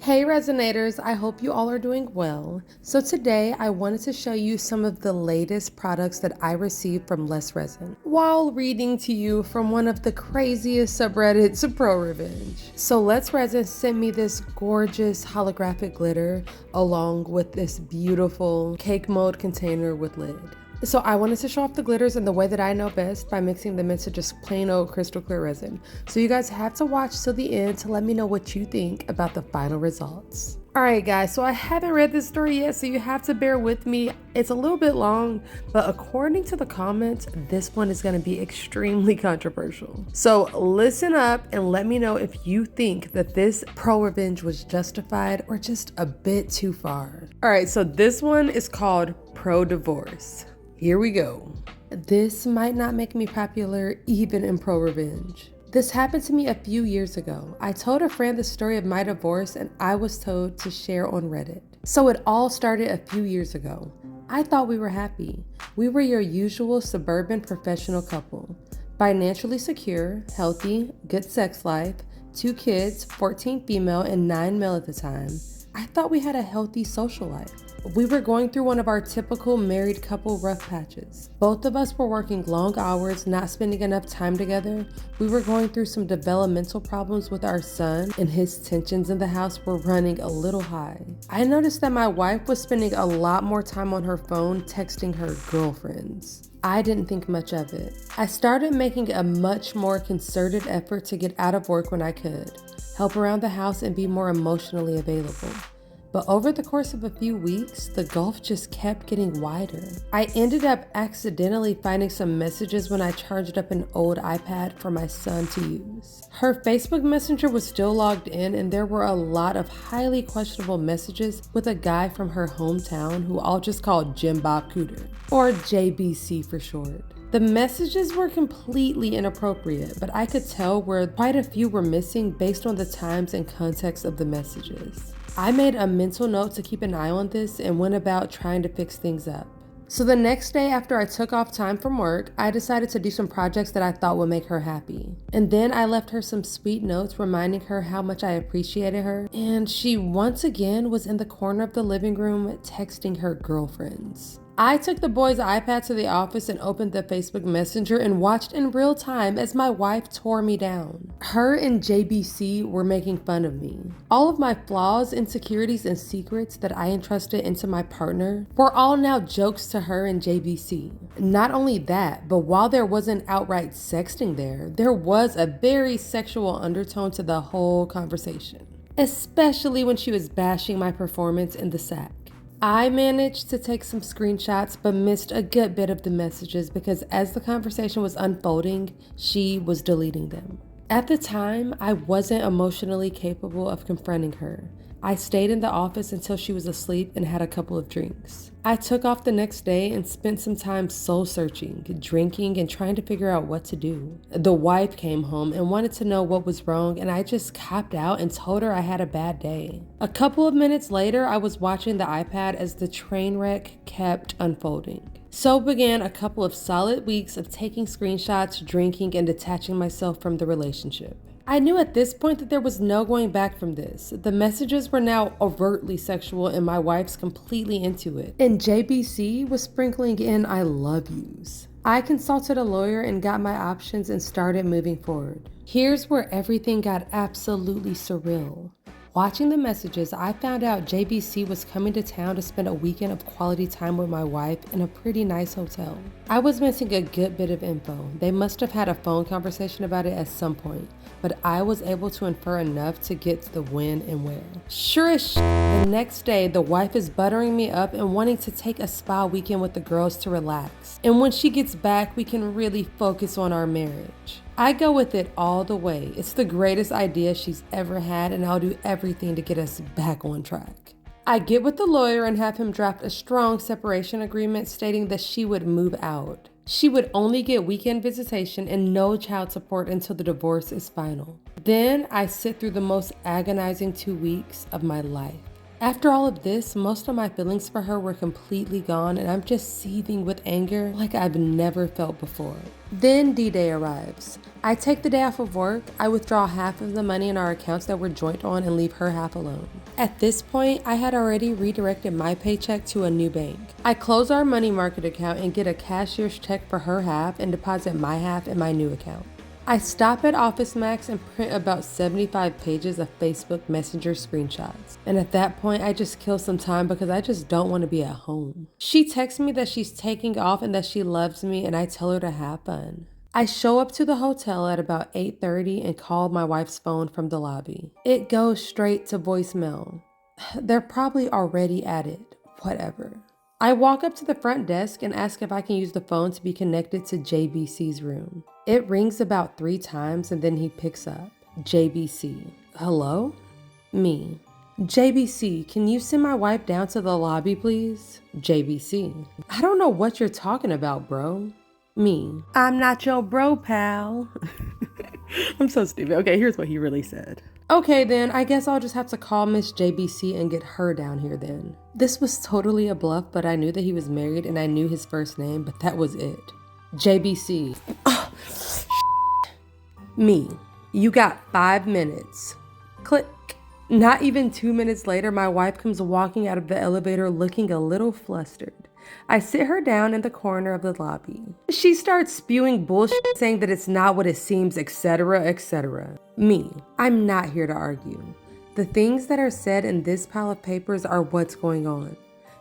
Hey Resinators, I hope you all are doing well. So today I wanted to show you some of the latest products that I received from Less Resin while reading to you from one of the craziest subreddits, prorevenge. So Less Resin sent me this gorgeous holographic glitter along with this beautiful cake mold container with lid. So I wanted to show off the glitters in the way that I know best by mixing them into just plain old crystal clear resin. So you guys have to watch till the end to let me know what you think about the final results. Alright guys, so I haven't read this story yet, so you have to bear with me. It's a little bit long, but according to the comments, this one is going to be extremely controversial. So listen up and let me know if you think that this pro-revenge was justified or just a bit too far. Alright, so this one is called pro-divorce. Here we go. This might not make me popular even in pro-revenge. This happened to me a few years ago. I told a friend the story of my divorce and I was told to share on Reddit. So it all started a few years ago. I thought we were happy. We were your usual suburban professional couple. Financially secure, healthy, good sex life, 2 kids, 14 female and 9 male at the time. I thought we had a healthy social life. We were going through one of our typical married couple rough patches. Both of us were working long hours, not spending enough time together. We were going through some developmental problems with our son, and his tensions in the house were running a little high. I noticed that my wife was spending a lot more time on her phone texting her girlfriends. I didn't think much of it. I started making a much more concerted effort to get out of work when I could, help around the house, and be more emotionally available. But over the course of a few weeks, the gulf just kept getting wider. I ended up accidentally finding some messages when I charged up an old iPad for my son to use. Her Facebook Messenger was still logged in, and there were a lot of highly questionable messages with a guy from her hometown who I'll just call Jim Bob Cooter, or JBC for short. The messages were completely inappropriate, but I could tell where quite a few were missing based on the times and context of the messages. I made a mental note to keep an eye on this and went about trying to fix things up. So the next day after I took off time from work, I decided to do some projects that I thought would make her happy. And then I left her some sweet notes reminding her how much I appreciated her. And she once again was in the corner of the living room texting her girlfriends. I took the boys' iPad to the office and opened the Facebook Messenger and watched in real time as my wife tore me down. Her and JBC were making fun of me. All of my flaws, insecurities, and secrets that I entrusted into my partner were all now jokes to her and JBC. Not only that, but while there wasn't outright sexting there was a very sexual undertone to the whole conversation, especially when she was bashing my performance in the sack. I managed to take some screenshots but missed a good bit of the messages because as the conversation was unfolding, she was deleting them. At the time, I wasn't emotionally capable of confronting her. I stayed in the office until she was asleep and had a couple of drinks. I took off the next day and spent some time soul searching, drinking, and trying to figure out what to do. The wife came home and wanted to know what was wrong, and I just copped out and told her I had a bad day. A couple of minutes later, I was watching the iPad as the train wreck kept unfolding. So began a couple of solid weeks of taking screenshots, drinking, and detaching myself from the relationship. I knew at this point that there was no going back from this. The messages were now overtly sexual and my wife's completely into it. And JBC was sprinkling in I love yous. I consulted a lawyer and got my options and started moving forward. Here's where everything got absolutely surreal. Watching the messages, I found out JBC was coming to town to spend a weekend of quality time with my wife in a pretty nice hotel. I was missing a good bit of info. They must have had a phone conversation about it at some point, but I was able to infer enough to get to the when and where. Sure as shit, the next day, the wife is buttering me up and wanting to take a spa weekend with the girls to relax. And when she gets back, we can really focus on our marriage. I go with it all the way. It's the greatest idea she's ever had, and I'll do everything to get us back on track. I get with the lawyer and have him draft a strong separation agreement stating that she would move out. She would only get weekend visitation and no child support until the divorce is final. Then I sit through the most agonizing 2 weeks of my life. After all of this, most of my feelings for her were completely gone and I'm just seething with anger like I've never felt before. Then D-Day arrives. I take the day off of work, I withdraw half of the money in our accounts that we're joint on and leave her half alone. At this point, I had already redirected my paycheck to a new bank. I close our money market account and get a cashier's check for her half and deposit my half in my new account. I stop at Office Max and print about 75 pages of Facebook Messenger screenshots. And at that point, I just kill some time because I just don't want to be at home. She texts me that she's taking off and that she loves me, and I tell her to have fun. I show up to the hotel at about 8:30 and call my wife's phone from the lobby. It goes straight to voicemail. They're probably already at it. Whatever. I walk up to the front desk and ask if I can use the phone to be connected to JBC's room. It rings about 3 times and then he picks up. JBC. Hello? Me. JBC, can you send my wife down to the lobby, please? JBC. I don't know what you're talking about, bro. Me. I'm not your bro, pal. I'm so stupid. Okay, here's what he really said. Okay then, I guess I'll just have to call Miss JBC and get her down here then. This was totally a bluff, but I knew that he was married and I knew his first name, but that was it. JBC. Me. You got 5 minutes. Click. Not even 2 minutes later, my wife comes walking out of the elevator looking a little flustered. I sit her down in the corner of the lobby. She starts spewing bullshit saying that it's not what it seems, etc., etc. Me. I'm not here to argue. The things that are said in this pile of papers are what's going on.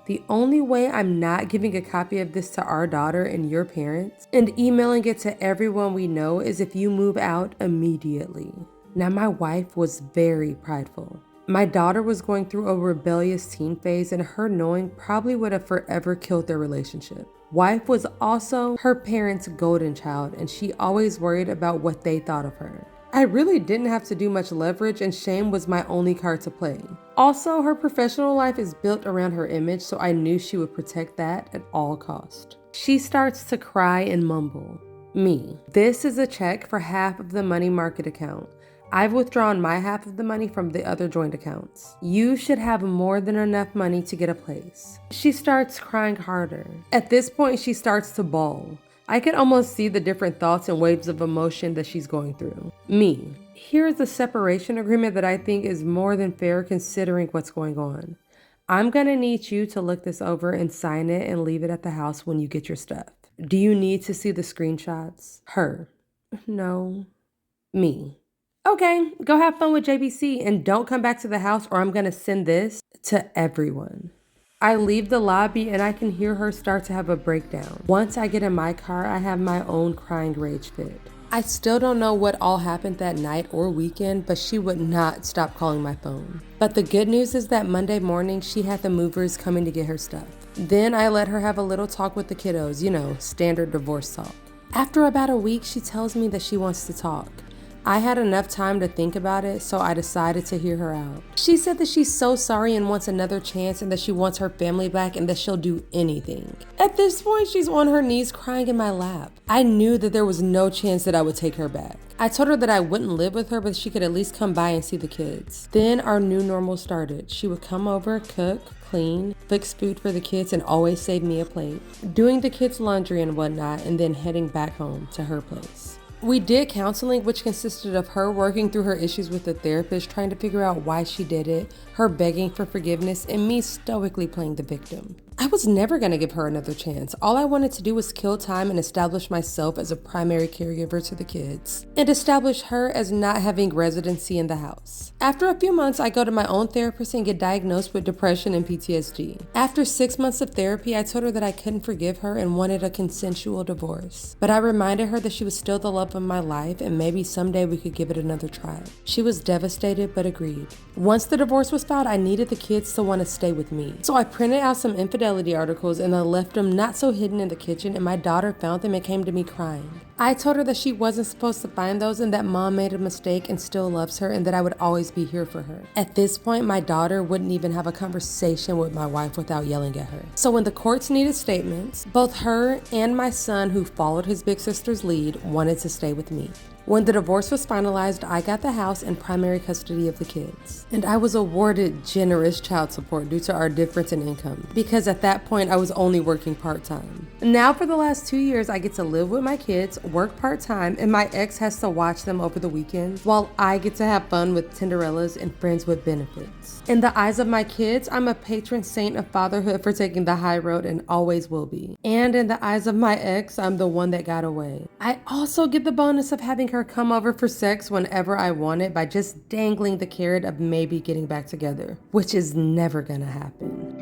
The only way I'm not giving a copy of this to our daughter and your parents and emailing it to everyone we know is if you move out immediately. Now, my wife was very prideful. My daughter was going through a rebellious teen phase and her knowing probably would have forever killed their relationship. Wife was also her parents' golden child and she always worried about what they thought of her. I really didn't have to do much leverage and shame was my only card to play. Also, her professional life is built around her image, so I knew she would protect that at all cost. She starts to cry and mumble. Me. This is a check for half of the money market account. I've withdrawn my half of the money from the other joint accounts. You should have more than enough money to get a place. She starts crying harder. At this point, she starts to bawl. I can almost see the different thoughts and waves of emotion that she's going through. Me. Here's a separation agreement that I think is more than fair considering what's going on. I'm gonna need you to look this over and sign it and leave it at the house when you get your stuff. Do you need to see the screenshots? Her. No. Me. Okay, go have fun with JBC and don't come back to the house or I'm gonna send this to everyone. I leave the lobby and I can hear her start to have a breakdown. Once I get in my car, I have my own crying rage fit. I still don't know what all happened that night or weekend, but she would not stop calling my phone. But the good news is that Monday morning, she had the movers coming to get her stuff. Then I let her have a little talk with the kiddos, standard divorce talk. After about a week, she tells me that she wants to talk. I had enough time to think about it, so I decided to hear her out. She said that she's so sorry and wants another chance and that she wants her family back and that she'll do anything. At this point, she's on her knees crying in my lap. I knew that there was no chance that I would take her back. I told her that I wouldn't live with her, but she could at least come by and see the kids. Then our new normal started. She would come over, cook, clean, fix food for the kids, and always save me a plate, doing the kids' laundry and whatnot, and then heading back home to her place. We did counseling, which consisted of her working through her issues with the therapist, trying to figure out why she did it, her begging for forgiveness, and me stoically playing the victim. I was never going to give her another chance. All I wanted to do was kill time and establish myself as a primary caregiver to the kids, and establish her as not having residency in the house. After a few months, I go to my own therapist and get diagnosed with depression and PTSD. After 6 months of therapy, I told her that I couldn't forgive her and wanted a consensual divorce. But I reminded her that she was still the love of my life and maybe someday we could give it another try. She was devastated but agreed. Once the divorce was filed, I needed the kids to want to stay with me. So I printed out some Infidelity articles and I left them not so hidden in the kitchen, and my daughter found them and came to me crying. I told her that she wasn't supposed to find those and that mom made a mistake and still loves her and that I would always be here for her. At this point, my daughter wouldn't even have a conversation with my wife without yelling at her. So when the courts needed statements, both her and my son, who followed his big sister's lead, wanted to stay with me. When the divorce was finalized, I got the house and primary custody of the kids. And I was awarded generous child support due to our difference in income, because at that point I was only working part-time. Now for the last 2 years, I get to live with my kids, work part-time, and my ex has to watch them over the weekend, while I get to have fun with Tinderellas and friends with benefits. In the eyes of my kids, I'm a patron saint of fatherhood for taking the high road and always will be. And in the eyes of my ex, I'm the one that got away. I also get the bonus of having her come over for sex whenever I want it by just dangling the carrot of maybe getting back together, which is never gonna happen.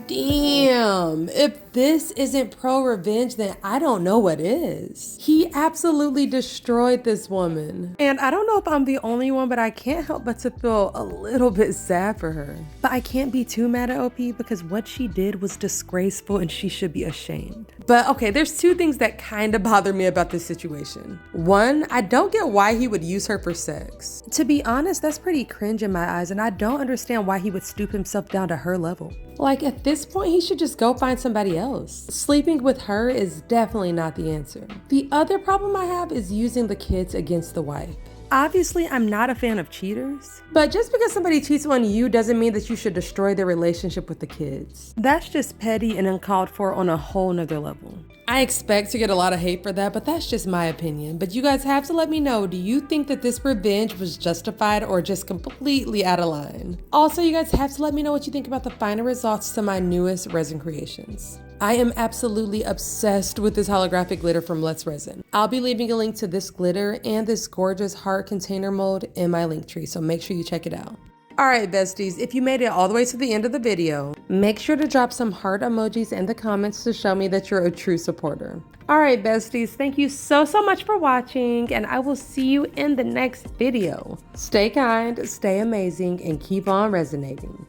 Damn, if this isn't pro-revenge, then I don't know what is. He absolutely destroyed this woman. And I don't know if I'm the only one, but I can't help but to feel a little bit sad for her. But I can't be too mad at OP because what she did was disgraceful and she should be ashamed. But okay, there's two things that kind of bother me about this situation. One, I don't get why he would use her for sex. To be honest, that's pretty cringe in my eyes, and I don't understand why he would stoop himself down to her level. Like, at this point, he should just go find somebody else. Sleeping with her is definitely not the answer. The other problem I have is using the kids against the wife. Obviously, I'm not a fan of cheaters, but just because somebody cheats on you doesn't mean that you should destroy their relationship with the kids. That's just petty and uncalled for on a whole nother level. I expect to get a lot of hate for that, but that's just my opinion. But you guys have to let me know, do you think that this revenge was justified or just completely out of line? Also, you guys have to let me know what you think about the final results to my newest resin creations. I am absolutely obsessed with this holographic glitter from Let's Resin. I'll be leaving a link to this glitter and this gorgeous heart container mold in my link tree, so make sure you check it out. Alright besties, if you made it all the way to the end of the video, make sure to drop some heart emojis in the comments to show me that you're a true supporter. Alright besties, thank you so much for watching, and I will see you in the next video. Stay kind, stay amazing, and keep on resonating.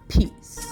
Peace.